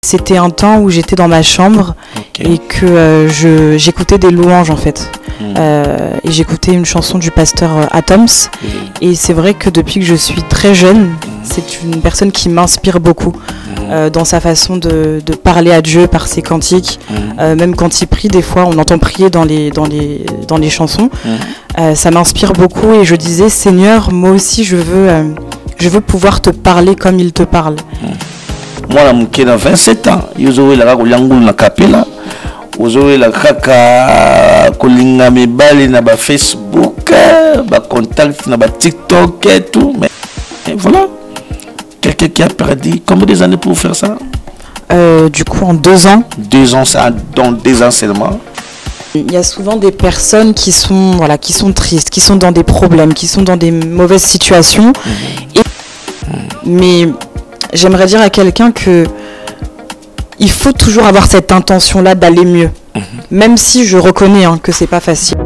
C'était un temps où j'étais dans ma chambre et que j'écoutais des louanges en fait. Et j'écoutais une chanson du pasteur Atoms. Et c'est vrai que depuis que je suis très jeune, c'est une personne qui m'inspire beaucoup dans sa façon de parler à Dieu par ses cantiques. Même quand il prie, des fois on entend prier dans les chansons. Ça m'inspire beaucoup et je disais, Seigneur, moi aussi je veux pouvoir te parler comme il te parle. Moi, j'ai 27 ans. Je suis na capella. Je kaka kolinga mibali na ba Facebook, ba contact na ba TikTok et tout. Mais voilà. Quelqu'un qui a perdu combien des années pour faire ça? Du coup, en 2 ans. 2 ans, ça, dans 2 ans seulement. Il y a souvent des personnes qui sont tristes, qui sont dans des problèmes, qui sont dans des mauvaises situations. Mais j'aimerais dire à quelqu'un que il faut toujours avoir cette intention-là d'aller mieux. Même si je reconnais que c'est pas facile.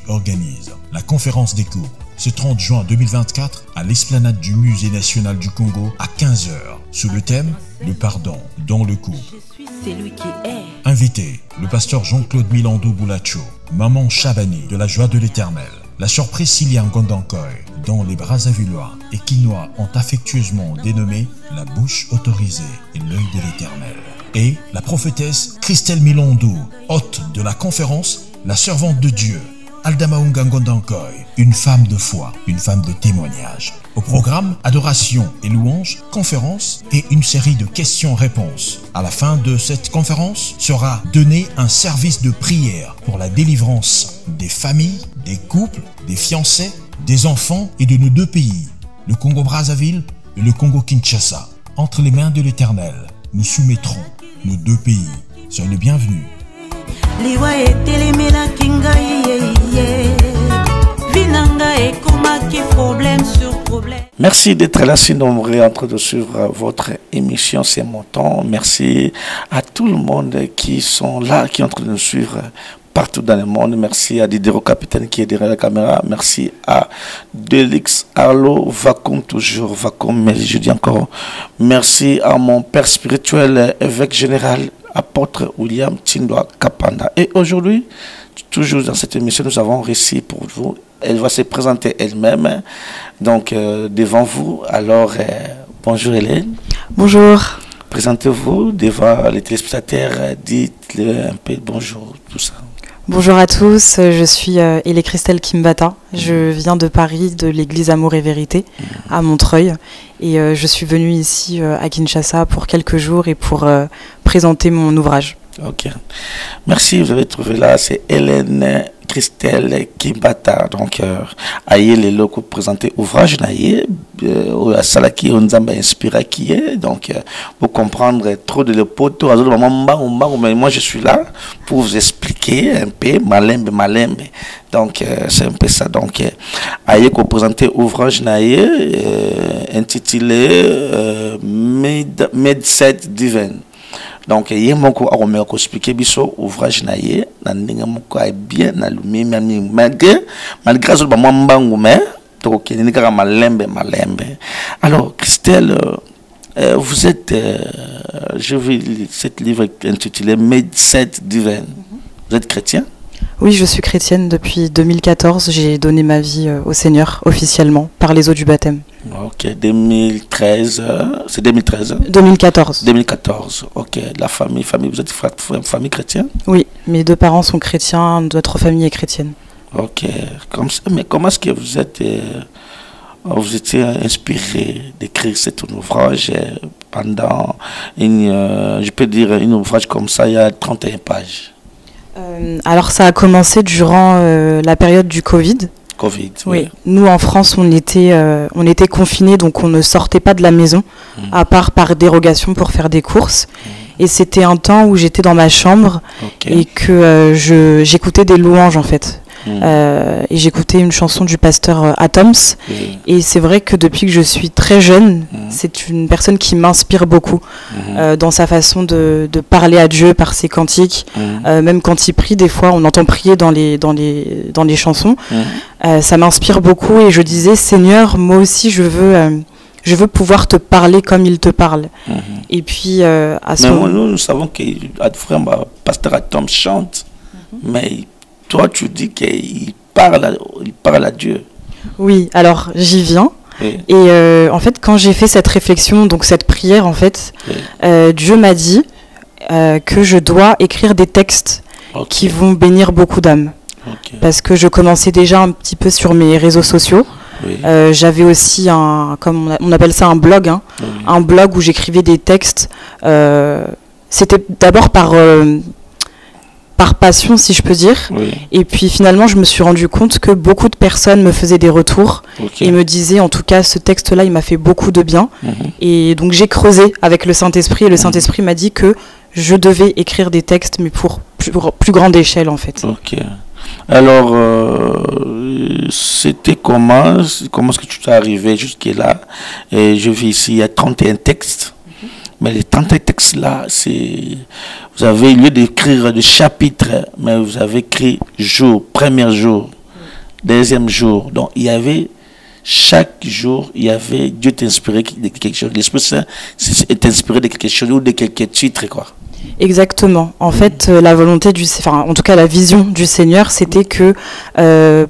Organise la conférence des couples ce 30 juin 2024 à l'esplanade du Musée national du Congo à 15 h sous le thème le pardon dans le couple. Invité le pasteur Jean-Claude Milandou Boulacho, maman Chabani de la joie de l'Éternel, la sœur Priscilla Ngondankoy dont les Brazzavillois et Quinois ont affectueusement dénommé la bouche autorisée et l'œil de l'Éternel, et la prophétesse Christelle Milandou, hôte de la conférence, la servante de Dieu Aldamaounga Ngondankoy, une femme de foi, une femme de témoignage. Au programme, adoration et louange, conférence et une série de questions-réponses. À la fin de cette conférence sera donné un service de prière pour la délivrance des familles, des couples, des fiancés, des enfants et de nos 2 pays, le Congo-Brazzaville et le Congo-Kinshasa. Entre les mains de l'Éternel, nous soumettrons nos 2 pays. Soyez les bienvenus. Merci d'être là si nombreux en train de suivre votre émission C'est mon temps. Merci à tout le monde qui sont là, qui sont en train de nous suivre partout dans le monde. Merci à Diderot Capitaine qui est derrière la caméra. Merci à Delix Arlo, Vacom toujours, Vacom, mais je dis encore merci à mon père spirituel, évêque général, apôtre William Tindwa Kapanda. Et aujourd'hui, toujours dans cette émission, nous avons réussi pour vous. Elle va se présenter elle-même, donc devant vous. Alors, bonjour Hélène. Bonjour. Présentez-vous devant les téléspectateurs, dites-le un peu bonjour, tout ça. Bonjour à tous, je suis Hélène Christelle Kimbata. Je viens de Paris, de l'église Amour et Vérité, à Montreuil. Et je suis venue ici à Kinshasa pour quelques jours et pour présenter mon ouvrage. Ok. Merci, vous avez trouvé là, c'est Hélène Christelle Kimbata. Donc, aïe les locaux présenter ouvrage naïe, salaki onzamba inspira qui est. Donc, pour comprendre trop de le poteau, mais moi je suis là pour vous expliquer un peu malembe. Donc, c'est un peu ça. Donc, aïe qu'on présenter ouvrage naïe intitulé Medset Divine. Donc il y a moko a ko expliquer biso ouvrage na ye na ndenge moko est bien na lumi malgré zo ba mbangu mais to ke ni kaka malembe. Alors Christelle, vous êtes je vais cette livre intitulé Made Set Divine. Vous êtes chrétien? Oui, je suis chrétienne depuis 2014. J'ai donné ma vie au Seigneur officiellement par les eaux du baptême. Ok, 2013, c'est 2013 hein? 2014. 2014, ok. La famille, vous êtes famille chrétienne? Oui, mes deux parents sont chrétiens, notre famille est chrétienne. Ok, mais comment est-ce que vous étiez inspiré d'écrire cet ouvrage pendant, je peux dire, un ouvrage comme ça, il y a 31 pages? Alors ça a commencé durant la période du Covid. Oui. Nous en France on était confinés, donc on ne sortait pas de la maison à part par dérogation pour faire des courses. Et c'était un temps où j'étais dans ma chambre et que j'écoutais des louanges en fait. Et j'écoutais une chanson du pasteur Atoms. Et c'est vrai que depuis que je suis très jeune, c'est une personne qui m'inspire beaucoup dans sa façon de parler à Dieu par ses cantiques. Même quand il prie, des fois on entend prier dans les chansons. Ça m'inspire beaucoup et je disais, Seigneur, moi aussi je veux pouvoir te parler comme il te parle. Et puis à ce moment... Nous savons que le pasteur Atoms chante, mais toi, tu dis qu'il parle à Dieu. Oui, alors j'y viens. Oui. Et en fait, quand j'ai fait cette réflexion, donc cette prière, en fait, Dieu m'a dit que je dois écrire des textes qui vont bénir beaucoup d'âmes. Parce que je commençais déjà un petit peu sur mes réseaux sociaux. Oui. J'avais aussi comme on appelle ça un blog, un blog où j'écrivais des textes. C'était d'abord par passion, si je peux dire. Oui. Et puis finalement, je me suis rendu compte que beaucoup de personnes me faisaient des retours et me disaient, en tout cas, ce texte-là, il m'a fait beaucoup de bien. Et donc j'ai creusé avec le Saint-Esprit et le Saint-Esprit m'a dit que je devais écrire des textes, mais pour plus grande échelle, en fait. Ok. Alors, c'était comment est-ce que tu es arrivé jusque-là? Je vis ici, il y a 31 textes. Mais les 31 textes-là, vous avez, au lieu d'écrire des chapitres, mais vous avez écrit jour, premier jour, deuxième jour. Donc, chaque jour, Dieu t'inspirait de quelque chose. L'Esprit Saint t'inspirait de quelque chose ou de quelques titres, quoi. Exactement. En fait, la volonté en tout cas la vision du Seigneur, c'était que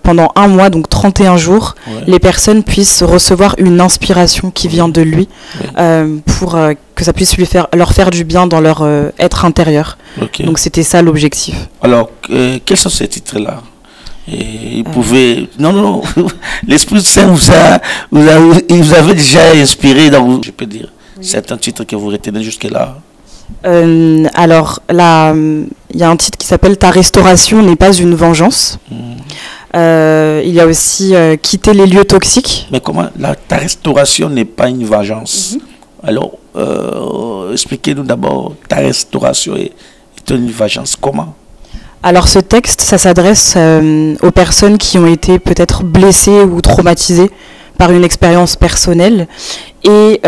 pendant un mois, donc 31 jours, les personnes puissent recevoir une inspiration qui vient de lui, pour que ça puisse leur faire du bien dans leur être intérieur. Donc c'était ça l'objectif. Alors, quels sont ces titres-là? Et il pouvait... Non, l'Esprit Saint vous avez déjà inspiré, donc je peux dire, certains titres que vous retenez jusque-là. Alors là, il y a un titre qui s'appelle Ta restauration n'est pas une vengeance. Il y a aussi Quitter les lieux toxiques. Mais comment ta restauration n'est pas une vengeance? Alors, expliquez-nous d'abord, ta restauration est une vengeance. Comment? Alors ce texte, ça s'adresse aux personnes qui ont été peut-être blessées ou traumatisées par une expérience personnelle et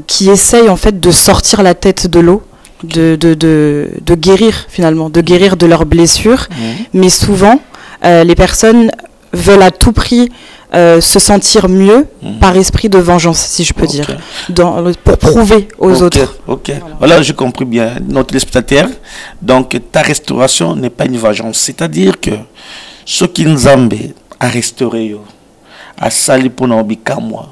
qui essayent en fait de sortir la tête de l'eau, de guérir finalement, de guérir de leurs blessures. Mais souvent, les personnes veulent à tout prix se sentir mieux par esprit de vengeance, si je peux dire, pour prouver aux autres. Voilà, j'ai compris bien, notre téléspectateur. Donc, ta restauration n'est pas une vengeance. C'est-à-dire que ce qui nous embête à restaurer, à sali pour nos bikamwa,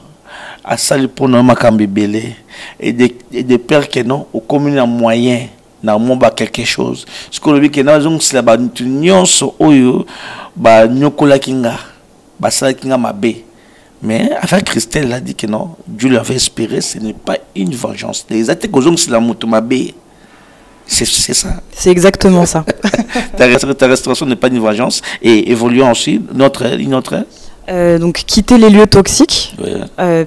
à sali pour nos makambibele, et des pères qui n'ont aucun moyen na momba quelque chose. Ce que le but que nous c'est la bantunyon so oyo ba nyokola kinga, ba sala kinga mabe. Mais avec Christelle, elle a dit que non, Dieu l'avait inspiré, ce n'est pas une vengeance. Les attaques aux c'est la moto mabe. C'est ça. C'est exactement ça. Ta restauration n'est pas une vengeance. Et évoluons aussi notre donc quitter les lieux toxiques,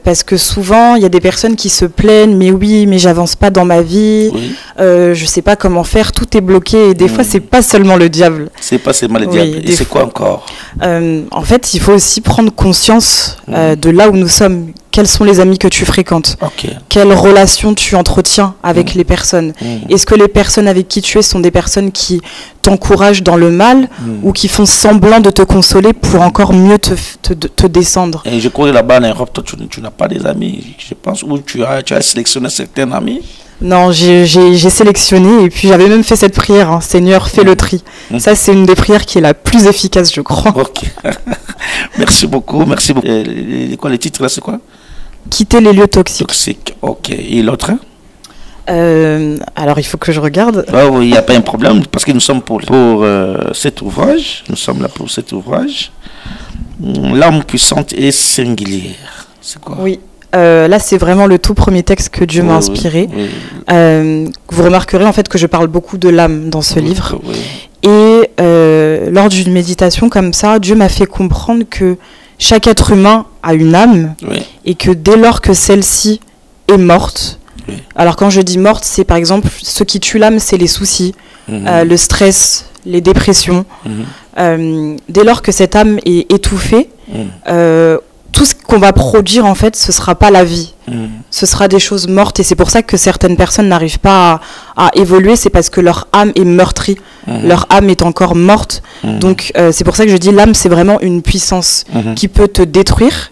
parce que souvent il y a des personnes qui se plaignent, mais oui, mais j'avance pas dans ma vie, je sais pas comment faire, tout est bloqué, et des fois c'est pas seulement le diable. C'est pas seulement le diable, et c'est quoi encore? En fait, il faut aussi prendre conscience de là où nous sommes. quels sont les amis que tu fréquentes, quelles relations tu entretiens avec les personnes. Est-ce que les personnes avec qui tu es sont des personnes qui t'encouragent dans le mal ou qui font semblant de te consoler pour encore mieux te descendre. Et je crois que là-bas en Europe, toi, tu n'as pas des amis, je pense, ou tu as sélectionné certains amis? Non, j'ai sélectionné et puis j'avais même fait cette prière, hein, Seigneur, fais le tri. Ça, c'est une des prières qui est la plus efficace, je crois. Ok. Merci beaucoup, merci beaucoup. Quoi, les titres là, c'est quoi? Quitter les lieux toxiques. Toxiques, ok. Et l'autre? Alors, il faut que je regarde. Oui, il n'y a pas un problème parce que nous sommes pour cet ouvrage. Nous sommes là pour cet ouvrage. L'âme puissante et singulière. C'est quoi? Oui. Là, c'est vraiment le tout premier texte que Dieu m'a inspiré. Vous remarquerez en fait que je parle beaucoup de l'âme dans ce livre. Et lors d'une méditation comme ça, Dieu m'a fait comprendre que chaque être humain a une âme et que dès lors que celle-ci est morte, alors quand je dis morte, c'est par exemple ce qui tue l'âme, c'est les soucis, le stress, les dépressions. Dès lors que cette âme est étouffée, tout ce qu'on va produire, en fait, ce ne sera pas la vie. Ce sera des choses mortes. Et c'est pour ça que certaines personnes n'arrivent pas à évoluer. C'est parce que leur âme est meurtrie. Leur âme est encore morte. Donc, c'est pour ça que je dis l'âme, c'est vraiment une puissance qui peut te détruire.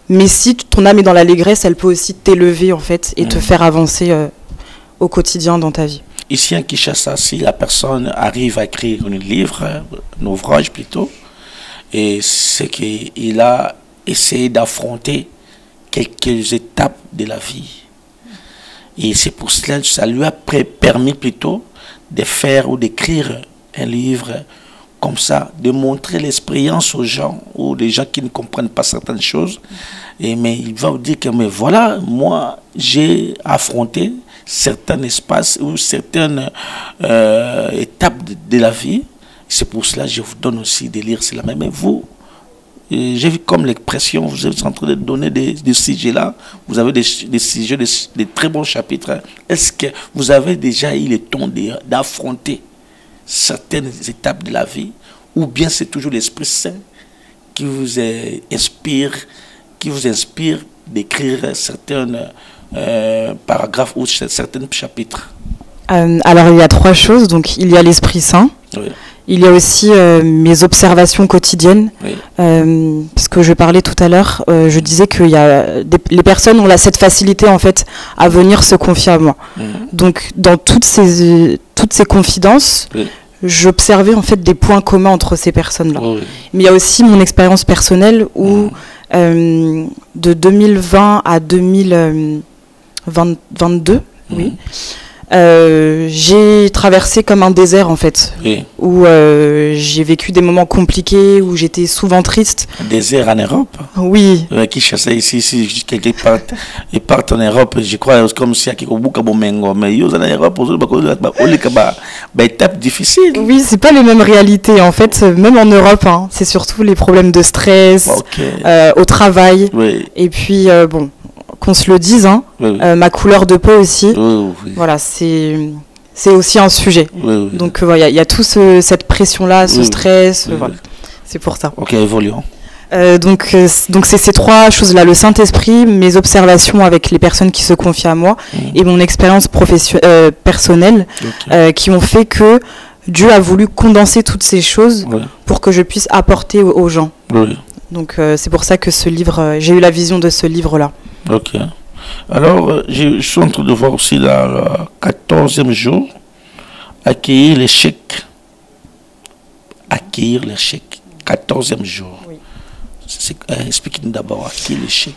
Mais si ton âme est dans l'allégresse, elle peut aussi t'élever, en fait, et te faire avancer au quotidien dans ta vie. Ici, en Kinshasa, si la personne arrive à écrire un ouvrage plutôt, et c'est qu'il a essayer d'affronter quelques étapes de la vie. Et c'est pour cela que ça lui a permis plutôt de faire ou d'écrire un livre comme ça, de montrer l'expérience aux gens ou des gens qui ne comprennent pas certaines choses. Mais il va vous dire que mais voilà, moi j'ai affronté certains espaces ou certaines étapes de la vie. C'est pour cela que je vous donne aussi des lire cela. Mais vous, j'ai vu comme l'expression, vous êtes en train de donner des sujets là, vous avez des sujets, des très bons chapitres. Est-ce que vous avez déjà eu le temps d'affronter certaines étapes de la vie, ou bien c'est toujours l'Esprit Saint qui vous inspire d'écrire certains paragraphes ou certains chapitres? Alors il y a trois choses. Donc il y a l'Esprit Saint. Il y a aussi mes observations quotidiennes, parce que je parlais tout à l'heure, je disais que les personnes ont cette facilité en fait à venir se confier à moi. Donc dans toutes ces confidences, j'observais en fait des points communs entre ces personnes-là. Mais il y a aussi mon expérience personnelle où de 2020 à 2022, j'ai traversé comme un désert en fait, où j'ai vécu des moments compliqués, où j'étais souvent triste. Un désert en Europe? Oui. Qui chassait ici, quelqu'un part en Europe, je crois, comme si il y a beaucoup de mengo, mais ils en Europe, étape difficile. Oui, c'est pas les mêmes réalités en fait, même en Europe, hein, c'est surtout les problèmes de stress, au travail, et puis bon. Qu'on se le dise, hein, ma couleur de peau aussi, voilà, c'est aussi un sujet. Donc voilà, il y a toute cette pression-là, ce stress, voilà. C'est pour ça. Ok, évoluons. Donc c'est ces trois choses-là, le Saint-Esprit, mes observations avec les personnes qui se confient à moi et mon expérience personnelle qui ont fait que Dieu a voulu condenser toutes ces choses pour que je puisse apporter aux gens. Donc c'est pour ça que ce livre, j'ai eu la vision de ce livre-là. Ok. Alors, je suis en train de voir aussi le 14e jour, accueillir l'échec. Accueillir l'échec. 14e jour. Explique-nous d'abord, accueillir l'échec.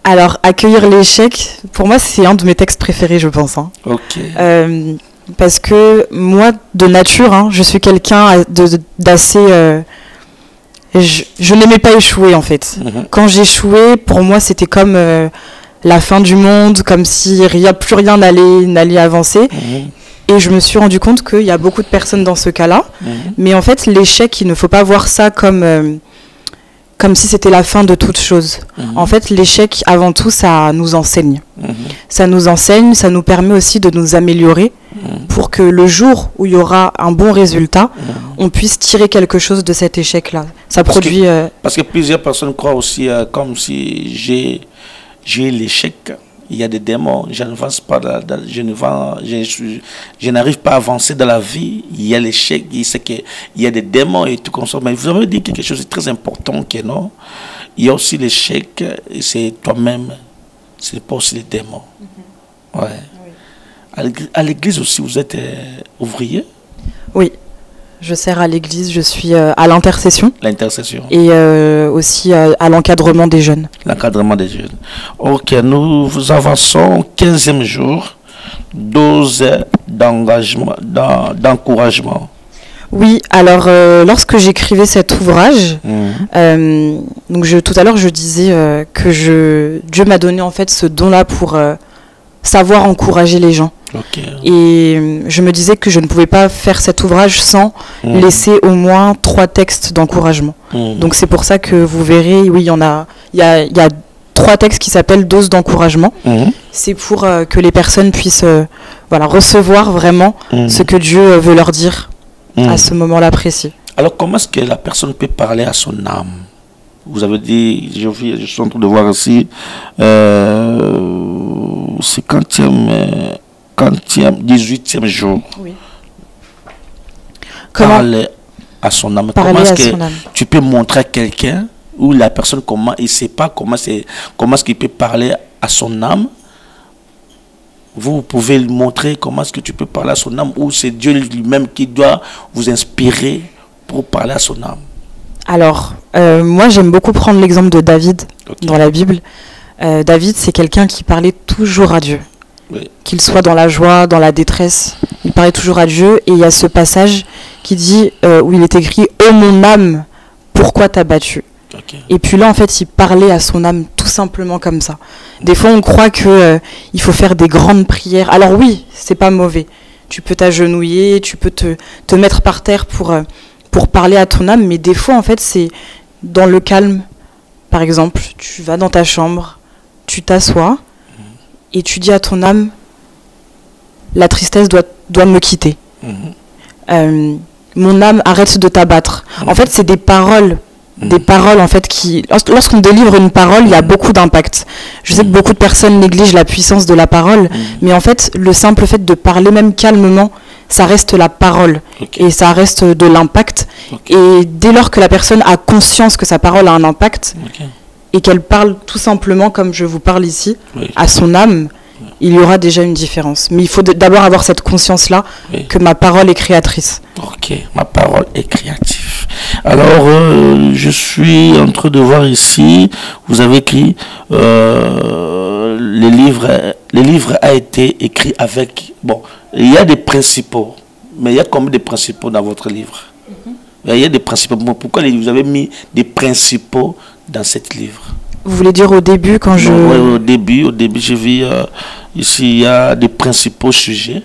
Alors, accueillir l'échec, pour moi, c'est un de mes textes préférés, je pense. Hein. Ok. Parce que moi, de nature, hein, je suis quelqu'un d'assez... Je n'aimais pas échouer en fait. Quand j'échouais, pour moi c'était comme la fin du monde, comme si plus rien n'allait avancer. Et je me suis rendu compte qu'il y a beaucoup de personnes dans ce cas-là. Mais en fait, l'échec, il ne faut pas voir ça comme si c'était la fin de toute chose. En fait, l'échec, avant tout, ça nous enseigne. Ça nous enseigne, ça nous permet aussi de nous améliorer pour que le jour où il y aura un bon résultat, on puisse tirer quelque chose de cet échec-là. Ça produit... Parce que plusieurs personnes croient aussi comme si j'ai l'échec. Il y a des démons, je n'arrive pas à avancer dans la vie. Il y a l'échec, il y a des démons et tout comme ça. Mais vous avez dit quelque chose de très important que non. Il y a aussi l'échec, c'est toi-même, c'est pas aussi les démons. Ouais. Oui. À l'église aussi, vous êtes ouvrier? Oui. Je sers à l'église, je suis à l'intercession. L'intercession. Et aussi à l'encadrement des jeunes. L'encadrement des jeunes. Ok, nous avançons 15e jour, dose d'encouragement. Oui, alors lorsque j'écrivais cet ouvrage, donc tout à l'heure je disais que Dieu m'a donné en fait ce don-là pour savoir encourager les gens. Okay. Et je me disais que je ne pouvais pas faire cet ouvrage sans laisser au moins 3 textes d'encouragement. Donc c'est pour ça que vous verrez, oui, il y a 3 textes qui s'appellent doses d'encouragement. C'est pour que les personnes puissent recevoir vraiment ce que Dieu veut leur dire à ce moment-là précis. Alors comment est-ce que la personne peut parler à son âme? Vous avez dit, je suis en train de voir ici, c'est 18e jour. Oui. Parler à son âme. Comment est-ce que tu peux montrer à quelqu'un ou la personne comment il ne sait pas comment est-ce qu'il peut parler à son âme? Vous pouvez lui montrer comment est-ce que tu peux parler à son âme ou c'est Dieu lui-même qui doit vous inspirer pour parler à son âme? Alors, moi j'aime beaucoup prendre l'exemple de David dans la Bible. David, c'est quelqu'un qui parlait toujours à Dieu. Oui. Qu'il soit dans la joie, dans la détresse, il parlait toujours à Dieu. Et il y a ce passage qui dit, où il est écrit « Ô mon âme, pourquoi t'as battu ?» Et puis là, en fait, il parlait à son âme tout simplement comme ça. Des fois, on croit qu'il faut faire des grandes prières. Alors oui, c'est pas mauvais. Tu peux t'agenouiller, tu peux te mettre par terre pour parler à ton âme. Mais des fois, en fait, c'est dans le calme. Par exemple, tu vas dans ta chambre, tu t'assois, et tu dis à ton âme, la tristesse doit me quitter. Mon âme, arrête de t'abattre. En fait, c'est des paroles en fait qui... Lorsqu'on délivre une parole, il y a beaucoup d'impact. Je sais que beaucoup de personnes négligent la puissance de la parole, mais en fait, le simple fait de parler même calmement, ça reste la parole. Et ça reste de l'impact. Et dès lors que la personne a conscience que sa parole a un impact, et qu'elle parle tout simplement comme je vous parle ici, à son âme, il y aura déjà une différence. Mais il faut d'abord avoir cette conscience-là que ma parole est créatrice. Ok, ma parole est créative. Alors, je suis en train de voir ici, vous avez écrit, les livres a été écrit avec... Bon, il y a des principaux, mais il y a combien de principaux dans votre livre? Il y a des principaux. Pourquoi vous avez mis des principaux dans cet livre? Vous voulez dire au début quand je... Oui, au début j'ai vu ici il y a des principaux sujets.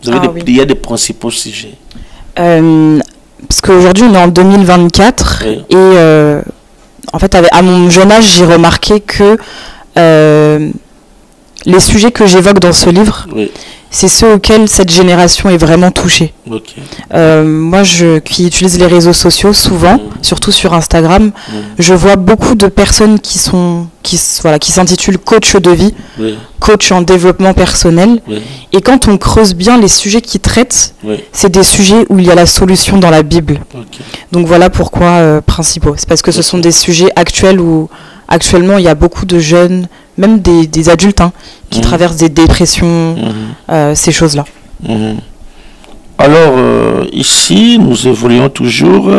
Il y a des principaux sujets. Parce qu'aujourd'hui on est en 2024 et en fait à mon jeune âge j'ai remarqué que les sujets que j'évoque dans ce livre, c'est ceux auxquels cette génération est vraiment touchée. Moi, qui utilise les réseaux sociaux souvent, surtout sur Instagram, je vois beaucoup de personnes qui s'intitulent coach de vie, coach en développement personnel. Et quand on creuse bien les sujets qu'ils traitent, c'est des sujets où il y a la solution dans la Bible. Donc voilà pourquoi principaux. C'est parce que ce sont des sujets actuels où actuellement il y a beaucoup de jeunes, même des adultes, qui traversent des dépressions, ces choses-là. Alors, ici, nous évoluons toujours.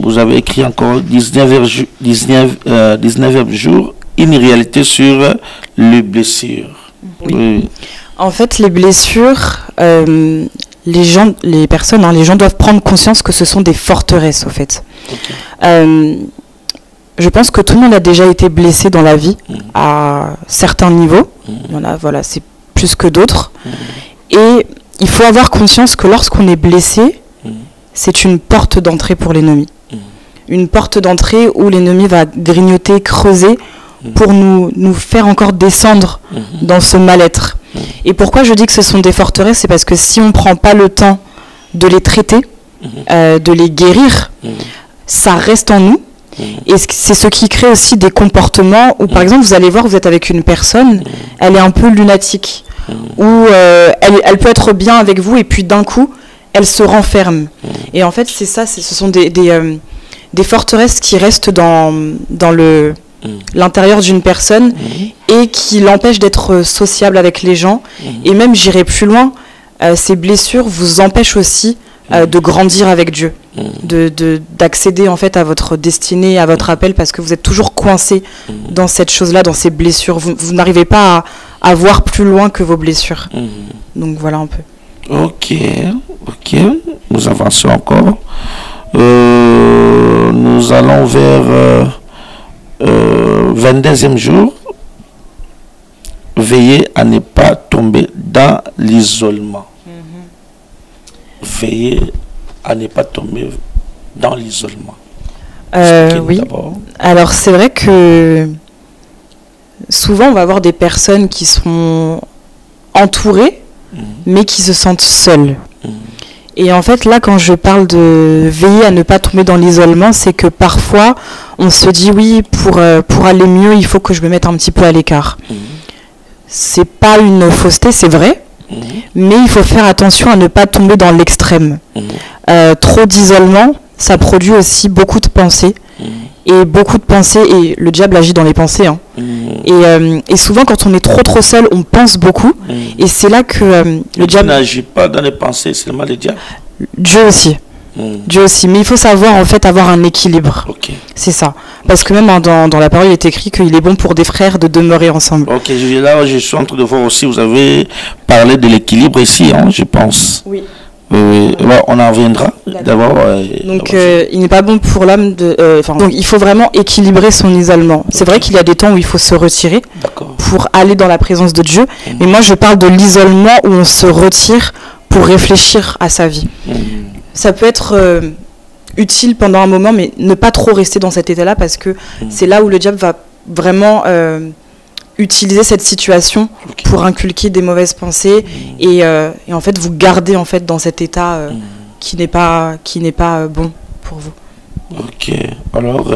Vous avez écrit encore 19e jour, une réalité sur les blessures. Oui. En fait, les blessures, les gens doivent prendre conscience que ce sont des forteresses, au fait. Je pense que tout le monde a déjà été blessé dans la vie, à certains niveaux. Il y en a, c'est plus que d'autres. Et il faut avoir conscience que lorsqu'on est blessé, c'est une porte d'entrée pour l'ennemi. Une porte d'entrée où l'ennemi va grignoter, creuser, pour nous faire encore descendre dans ce mal-être. Et pourquoi je dis que ce sont des forteresses? C'est parce que si on ne prend pas le temps de les traiter, de les guérir, ça reste en nous. Et c'est ce qui crée aussi des comportements où, par exemple, vous allez voir, vous êtes avec une personne, elle est un peu lunatique, où elle peut être bien avec vous et puis d'un coup, elle se renferme. Et en fait, c'est ça, ce sont des forteresses qui restent dans l'intérieur d'une personne et qui l'empêchent d'être sociable avec les gens. Et même, j'irai plus loin, ces blessures vous empêchent aussi de grandir avec Dieu, d'accéder en fait à votre destinée, à votre appel, parce que vous êtes toujours coincé dans cette chose-là, dans ces blessures. Vous n'arrivez pas à voir plus loin que vos blessures. Donc voilà un peu. Ok, nous avançons encore. Nous allons vers 22e jour. Veillez à ne pas tomber dans l'isolement. Veillez à ne pas tomber dans l'isolement. Oui. Alors c'est vrai que souvent on va avoir des personnes qui sont entourées mais qui se sentent seules. Et en fait là quand je parle de veiller à ne pas tomber dans l'isolement, c'est que parfois on se dit oui, pour aller mieux il faut que je me mette un petit peu à l'écart. C'est pas une fausseté, c'est vrai. Mais il faut faire attention à ne pas tomber dans l'extrême. Trop d'isolement, ça produit aussi beaucoup de pensées. Et beaucoup de pensées, et le diable agit dans les pensées. Hein. Et souvent, quand on est trop seul, on pense beaucoup. Et c'est là que le diable n'agit pas dans les pensées, c'est seulement le diable. Dieu aussi. Dieu aussi. Mais il faut savoir, en fait, avoir un équilibre. C'est ça. Parce que même dans la parole, il est écrit qu'il est bon pour des frères de demeurer ensemble. Ok, là, je suis en train de voir aussi, vous avez parlé de l'équilibre ici, hein, je pense. Oui. On en reviendra d'abord. Donc, il n'est pas bon pour l'homme de... donc, il faut vraiment équilibrer son isolement. C'est vrai qu'il y a des temps où il faut se retirer pour aller dans la présence de Dieu. Mais moi, je parle de l'isolement où on se retire pour réfléchir à sa vie. Ça peut être utile pendant un moment, mais ne pas trop rester dans cet état-là parce que c'est là où le diable va vraiment utiliser cette situation pour inculquer des mauvaises pensées et en fait vous garder en fait dans cet état qui n'est pas bon pour vous. Ok. Alors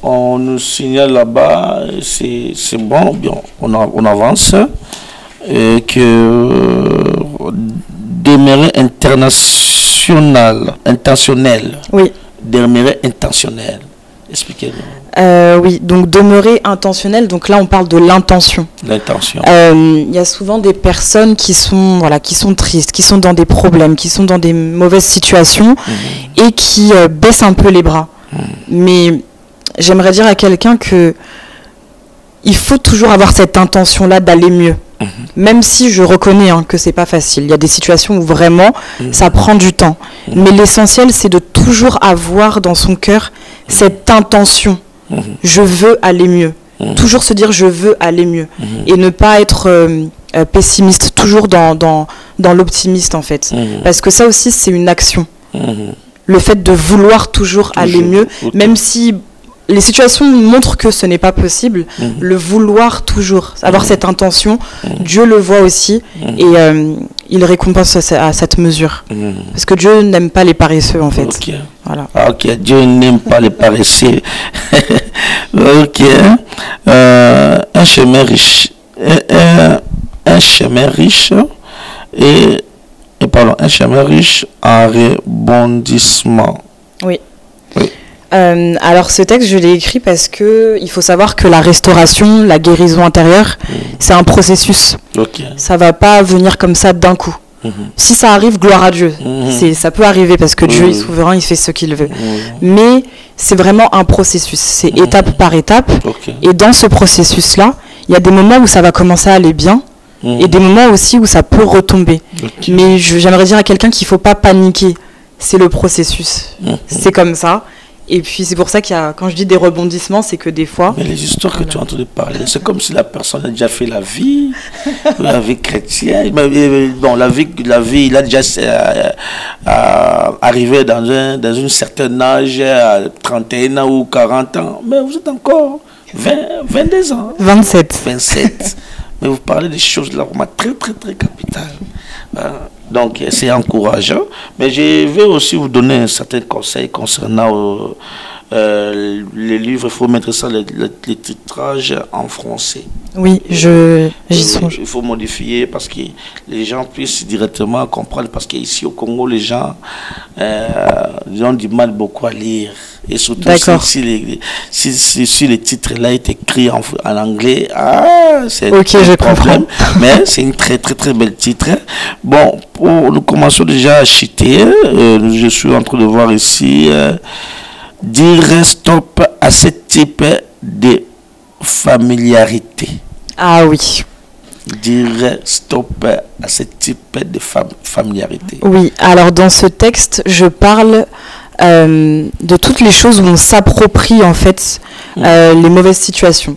on nous signale là-bas, c'est bon, bien, on avance que demeurer intentionnel. Oui. Demeurer intentionnel. Expliquez-nous. Oui, donc demeurer intentionnel, donc là on parle de l'intention. L'intention. Il y a souvent des personnes qui sont tristes, qui sont dans des problèmes, qui sont dans des mauvaises situations et qui baissent un peu les bras. Mais j'aimerais dire à quelqu'un que il faut toujours avoir cette intention-là d'aller mieux. Même si je reconnais que c'est pas facile. Il y a des situations où vraiment ça prend du temps. Mais l'essentiel, c'est de toujours avoir dans son cœur cette intention. Je veux aller mieux. Toujours se dire je veux aller mieux. Et ne pas être pessimiste, toujours dans l'optimiste en fait. Parce que ça aussi, c'est une action. Le fait de vouloir toujours aller mieux, même si les situations montrent que ce n'est pas possible, le vouloir toujours, avoir cette intention, Dieu le voit aussi et il récompense à cette mesure. Parce que Dieu n'aime pas les paresseux en fait. Voilà. Dieu n'aime pas les paresseux. Un chemin riche. Un chemin riche un chemin riche en rebondissement. Oui. Alors ce texte, je l'ai écrit parce que il faut savoir que la restauration, la guérison intérieure, c'est un processus. Ça va pas venir comme ça d'un coup. Si ça arrive, gloire à Dieu. Ça peut arriver parce que Dieu est souverain, il fait ce qu'il veut. Mais c'est vraiment un processus. C'est étape par étape. Et dans ce processus-là, il y a des moments où ça va commencer à aller bien et des moments aussi où ça peut retomber. Mais j'aimerais dire à quelqu'un qu'il faut pas paniquer. C'est le processus. C'est comme ça. Et puis c'est pour ça qu'il y a, quand je dis des rebondissements, c'est que des fois... Mais les histoires que tu as entendu parler, c'est comme si la personne a déjà fait la vie chrétienne. Bon, la vie, il a déjà arrivé dans un certain âge, à 31 ans ou 40 ans. Mais vous êtes encore 22 ans. 27. Mais vous parlez des choses là vraiment très, très, très capitales. Donc, c'est encourageant. Mais je vais aussi vous donner un certain conseil concernant les livres, il faut mettre ça, les titrages en français. Oui, j'y songe. Il faut modifier parce que les gens puissent directement comprendre. Parce qu'ici au Congo, les gens ont du mal beaucoup à lire. Et surtout si les titres là est écrit en anglais, c'est un problème. Mais c'est une très très très belle titre. Bon, nous commençons déjà à chuter. Je suis en train de voir ici dire stop à ce type de familiarité. Ah oui. Dire stop à ce type de familiarité. Oui, alors dans ce texte, je parle de toutes les choses où on s'approprie en fait les mauvaises situations.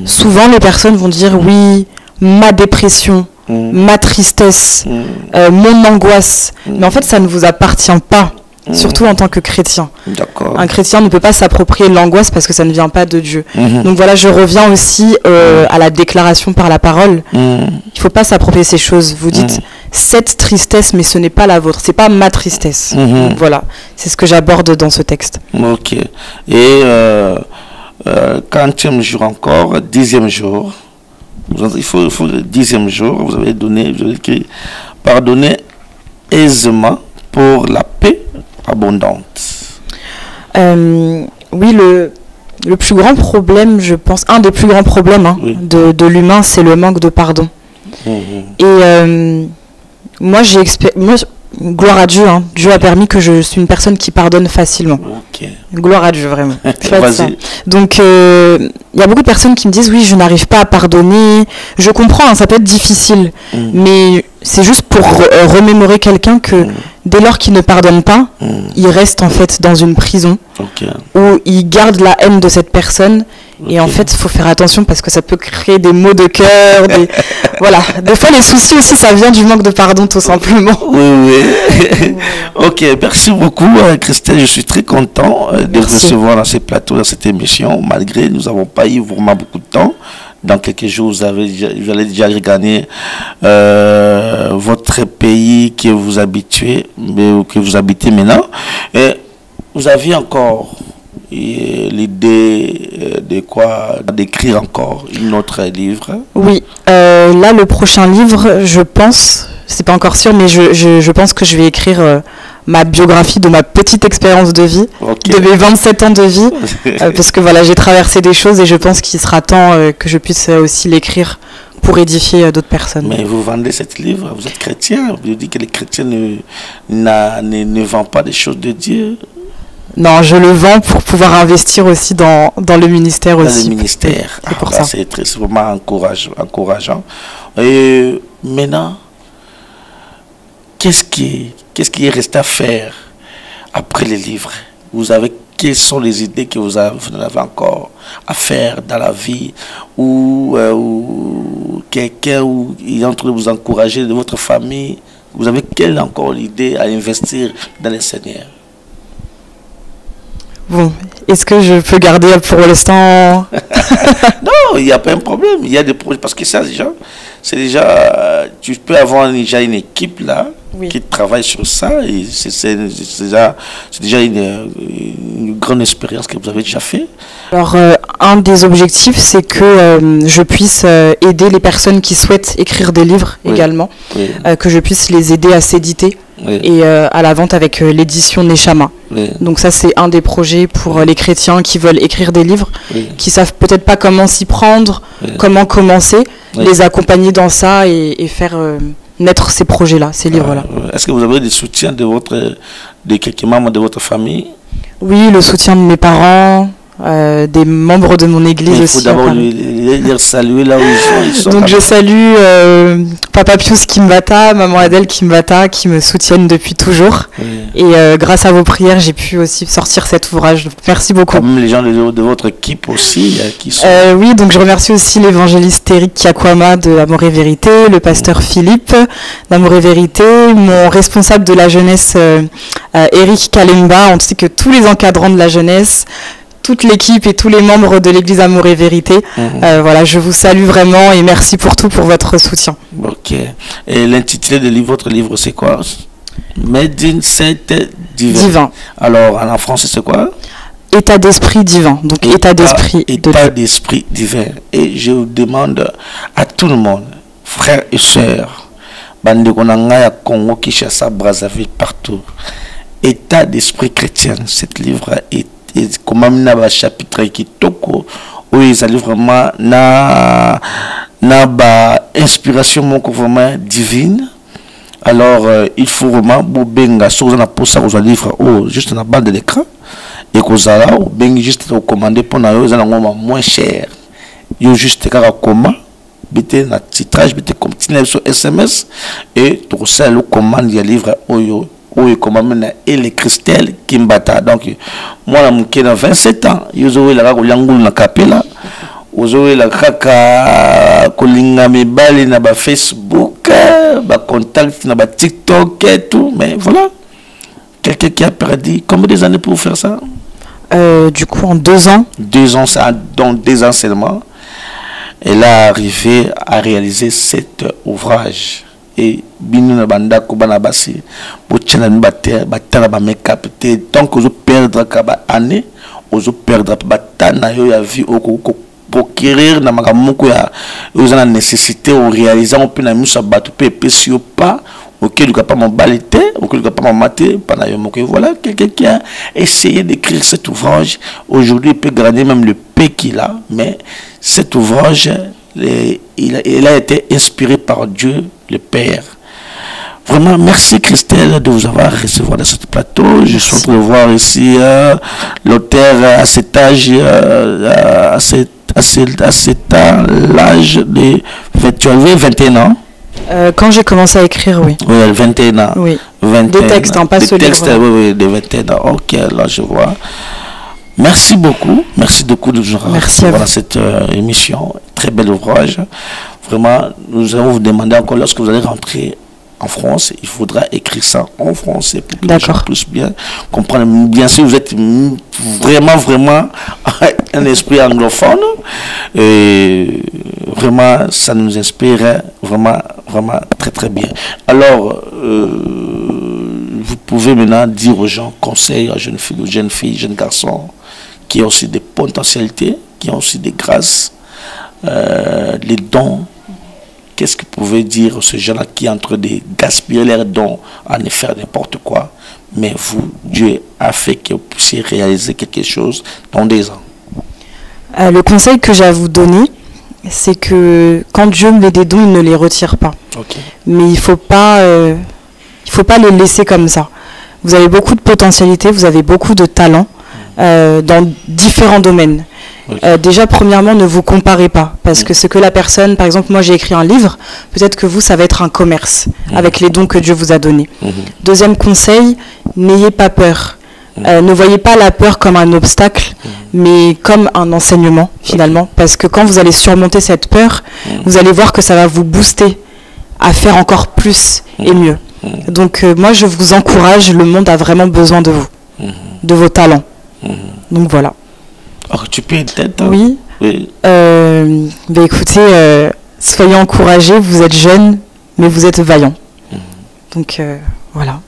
Souvent les personnes vont dire oui, ma dépression, ma tristesse, mon angoisse, mais en fait ça ne vous appartient pas. Surtout en tant que chrétien. Un chrétien ne peut pas s'approprier l'angoisse parce que ça ne vient pas de Dieu. Donc voilà, je reviens aussi à la déclaration par la parole. Il ne faut pas s'approprier ces choses. Vous dites cette tristesse, mais ce n'est pas la vôtre. C'est pas ma tristesse. Donc voilà, c'est ce que j'aborde dans ce texte. Ok. Et 40e jour encore, 10e jour. Il faut le 10e jour. Vous avez écrit pardonner aisément pour la paix abondante. Oui, le plus grand problème, je pense, un des plus grands problèmes de l'humain, c'est le manque de pardon. Et moi, gloire à Dieu, Dieu a permis que je suis une personne qui pardonne facilement. Gloire à Dieu, vraiment. Donc, il y a beaucoup de personnes qui me disent, oui, je n'arrive pas à pardonner. Je comprends, ça peut être difficile, mais c'est juste pour remémorer quelqu'un que dès lors qu'il ne pardonne pas, il reste en fait dans une prison où il garde la haine de cette personne. Et en fait, il faut faire attention parce que ça peut créer des maux de cœur. Voilà. Des fois, les soucis aussi, ça vient du manque de pardon, tout simplement. Oui. Ok, merci beaucoup, Christelle. Je suis très content de vous recevoir dans ce plateau, dans cette émission, malgré nous n'avons pas eu vraiment beaucoup de temps. Dans quelques jours, vous allez déjà regagner votre pays que vous habituez, que vous habitez maintenant. Et vous aviez encore l'idée d'écrire encore un autre livre? Oui, là le prochain livre, je pense, c'est pas encore sûr, mais je pense que je vais écrire ma biographie de ma petite expérience de vie, de mes 27 ans de vie, parce que voilà, j'ai traversé des choses et je pense qu'il sera temps que je puisse aussi l'écrire pour édifier d'autres personnes. Mais vous vendez ce livre, vous êtes chrétien, vous dites que les chrétiens ne vendent pas des choses de Dieu. Non, je le vends pour pouvoir investir aussi dans le ministère aussi. Dans le ministère. C'est pour ça. C'est vraiment encourageant. Et maintenant, qu'est-ce qui est resté à faire après les livres? Quelles sont les idées que vous avez encore à faire dans la vie, ou quelqu'un il est en train de vous encourager de votre famille? Vous avez quelle encore idée à investir dans le Seigneur? Bon, est-ce que je peux garder pour l'instant? Non, il n'y a pas un problème. Il y a des projets. Parce que ça, c'est déjà... Tu peux avoir déjà une équipe là qui travaille sur ça. Et c'est déjà une grande expérience que vous avez déjà fait. Alors, un des objectifs, c'est que je puisse aider les personnes qui souhaitent écrire des livres également. Que je puisse les aider à s'éditer. Et à la vente avec l'édition Neshama. Donc ça, c'est un des projets pour les chrétiens qui veulent écrire des livres, qui savent peut-être pas comment s'y prendre, comment commencer, les accompagner dans ça et faire naître ces projets-là, ces livres-là. Est-ce que vous avez des soutiens de quelques membres de votre famille? Oui, le soutien de mes parents, des membres de mon église aussi. Il faut d'abord les saluer là où ils sont. Donc je salue Papa Pius Kimbata, Maman Adèle Kimbata qui me soutiennent depuis toujours. Et grâce à vos prières, j'ai pu aussi sortir cet ouvrage. Merci beaucoup. Comme les gens de votre équipe aussi qui sont... Oui, donc je remercie aussi l'évangéliste Eric Kiakwama de Amour et Vérité, le pasteur Philippe d'Amour et Vérité, mon responsable de la jeunesse Eric Kalemba, ainsi que tous les encadrants de la jeunesse, toute l'équipe et tous les membres de l'église Amour et Vérité. Voilà, je vous salue vraiment et merci pour tout, pour votre soutien. Ok. Et l'intitulé de votre livre, c'est quoi? Made in Saint Divin. Alors, en français, c'est quoi? état d'esprit divin. Donc état d'esprit divin. Et je vous demande à tout le monde, frères et sœurs, Bandekonanga, Congo, Kinshasa, Brazzaville, partout, état d'esprit chrétien. Cet livre est comme un chapitre qui toko, où ils allaient vraiment na inspiration vraiment divine. Alors il faut vraiment benga sur na posa aux livres juste na bande de l'écran et que là ou benga juste au commander pour na yo za moins cher. Yo juste kaka comment bité na titrage bité comme sur SMS et tout ça le commande ya livre oyo comme amena et les Christelle Kimbata. Donc moi la mouké na 27 ans yo zo la ko yangulu na kapela ozo la kaka kolinga mibali na ba Facebook ba contact na ba TikTok et tout, mais voilà, quelqu'un qui a perdu combien des années pour faire ça? Du coup en 2 ans. 2 ans, ça, dans 2 ans seulement, elle a arrivé à réaliser cet ouvrage. Et binu na banda ko bana basi bo tchana batala ba make-up te tant que vous perdre ka année ozo perdre batana yo ya vie oko pour quérir na makamoko ya vous avez nécessité ou réaliser on peut na musa batu pe pesio pas auquel du pas mon balité auquel du pas mon maté pendant yo moko. Voilà quelqu'un qui a essayé d'écrire cet ouvrage. Aujourd'hui il peut gagner même le paix qu'il a, mais cet ouvrage il a été inspiré par Dieu le Père. Vraiment, merci Christelle de vous avoir recevoir dans ce plateau. Je suis en train de voir ici l'auteur à cet âge, à cet âge de 21 ans. Quand j'ai commencé à écrire, oui. Oui, 21 ans. Oui. 21 des textes, hein, pas ce livre. Oui, de 21 ans. Ok, là je vois. Merci beaucoup. Merci beaucoup de nous recevoir dans cette émission. Très bel ouvrage. Vraiment, nous allons vous demander encore, lorsque vous allez rentrer en France, il faudra écrire ça en français pour que les gens puissent bien comprendre. Bien sûr, vous êtes vraiment un esprit anglophone. Et vraiment, ça nous inspire vraiment très bien. Alors, vous pouvez maintenant dire aux gens, conseils à jeunes filles, jeunes garçons, qui ont aussi des potentialités, qui ont aussi des grâces, les dons. Qu'est-ce que vous pouvez dire à ce gens-là qui est en train de gaspiller leurs dons à ne faire n'importe quoi, mais vous, Dieu a fait que vous puissiez réaliser quelque chose dans 2 ans? Le conseil que j'ai à vous donner, c'est que quand Dieu met des dons, il ne les retire pas. Okay. Mais il faut pas les laisser comme ça. Vous avez beaucoup de potentialité, vous avez beaucoup de talent dans différents domaines. Okay. Déjà, premièrement, ne vous comparez pas, parce que ce que la personne, par exemple, moi j'ai écrit un livre, peut-être que vous, ça va être un commerce avec les dons que Dieu vous a donnés. Deuxième conseil, n'ayez pas peur. Ne voyez pas la peur comme un obstacle, mais comme un enseignement, finalement, parce que quand vous allez surmonter cette peur, vous allez voir que ça va vous booster à faire encore plus et mieux. Donc, moi, je vous encourage, le monde a vraiment besoin de vous, de vos talents. Donc, voilà. Alors, tu peux peut-être... Oui. Écoutez, soyez encouragés, vous êtes jeunes, mais vous êtes vaillants. Donc, voilà.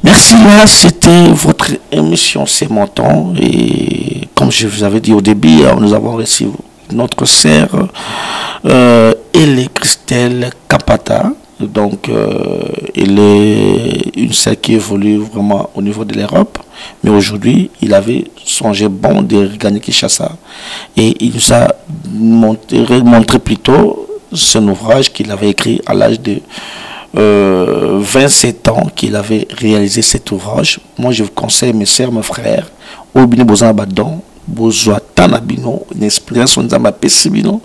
Merci, là, c'était votre émission C'est mon temps. Et comme je vous avais dit au début, nous avons reçu notre sœur Christelle Kapata. Donc, il est une sœur qui évolue vraiment au niveau de l'Europe. Mais aujourd'hui, il avait songé bon de regagner Kinshasa. Et il nous a montré plutôt son ouvrage qu'il avait écrit à l'âge de 27 ans qu'il avait réalisé cet ouvrage. Moi, je vous conseille, mes sœurs, mes frères, au bini bozan badon, bozoa tanabino, une expérience on zamba pesibino.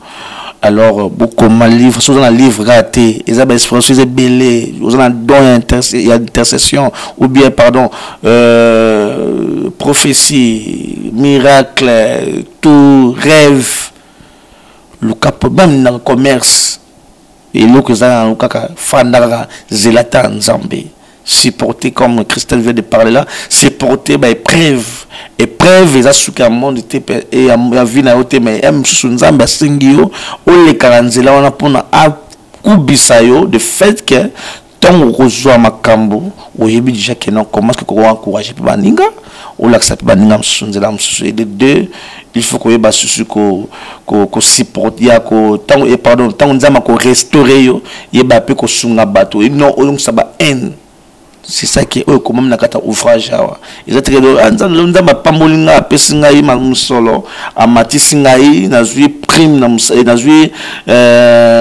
Alors, beaucoup de livres, soit dans un livre raté, ils ont des expériences belées, ils ont un don d'intercession, ou bien, pardon, prophétie, miracle, tout, rêve, le cap, même dans le commerce, et l'eau que ça a fandara zelata nzambe supporté comme Christelle vient de parler là, supporté par épreuve ils a souka monde et a vu na yote mais m sous nzambe singio o le karanzela on a pour na kubisayo de fait que tant on reçoit ma cambo au début déjà que non commence que qu'on encourager pour baninga ou l'accepter baninga msunzela msusu et de deux il faut que ba susu ko support ya ko tant et pardon tant nzama ko restaurer yo yeba pe ko sunga bato et non on ça ba en c'est ça qui est comme na kata ouvrage awa ezati que nzama pambolinga pesinga yi mamusolo amati singai na zui prime na zui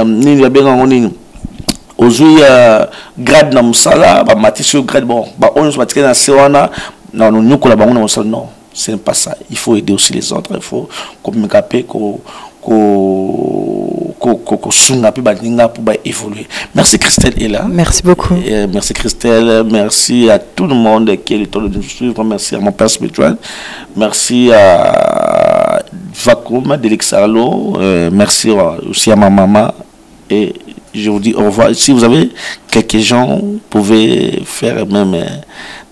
nini ya benga ngoni aujourd'hui grade na musala ba matissio grade bon ba on se matika na sewana non nous ko la bango na musala non ce n'est pas ça il faut aider aussi les autres il faut communiquer ko sunga pe baninga pour ba évoluer. Merci Christelle est là. Merci beaucoup. Merci Christelle, merci à tout le monde qui est le temps de nous suivre, merci à mon père spirituel, merci à Vakoum Delixarlo, merci aussi à ma maman et je vous dis au revoir. Si vous avez quelques gens, vous pouvez faire même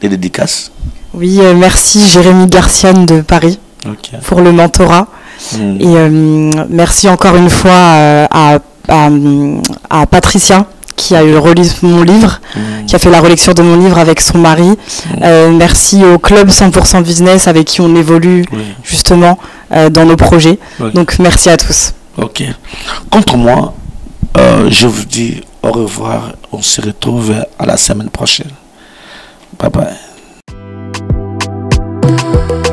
des dédicaces. Oui, merci Jérémy Garciane de Paris pour le mentorat. Et merci encore une fois à Patricia qui a relis mon livre, qui a fait la relecture de mon livre avec son mari. Merci au club 100% Business avec qui on évolue justement dans nos projets. Donc merci à tous. Ok. Contre moi, je vous dis au revoir. On se retrouve à la semaine prochaine. Bye bye. Thank you.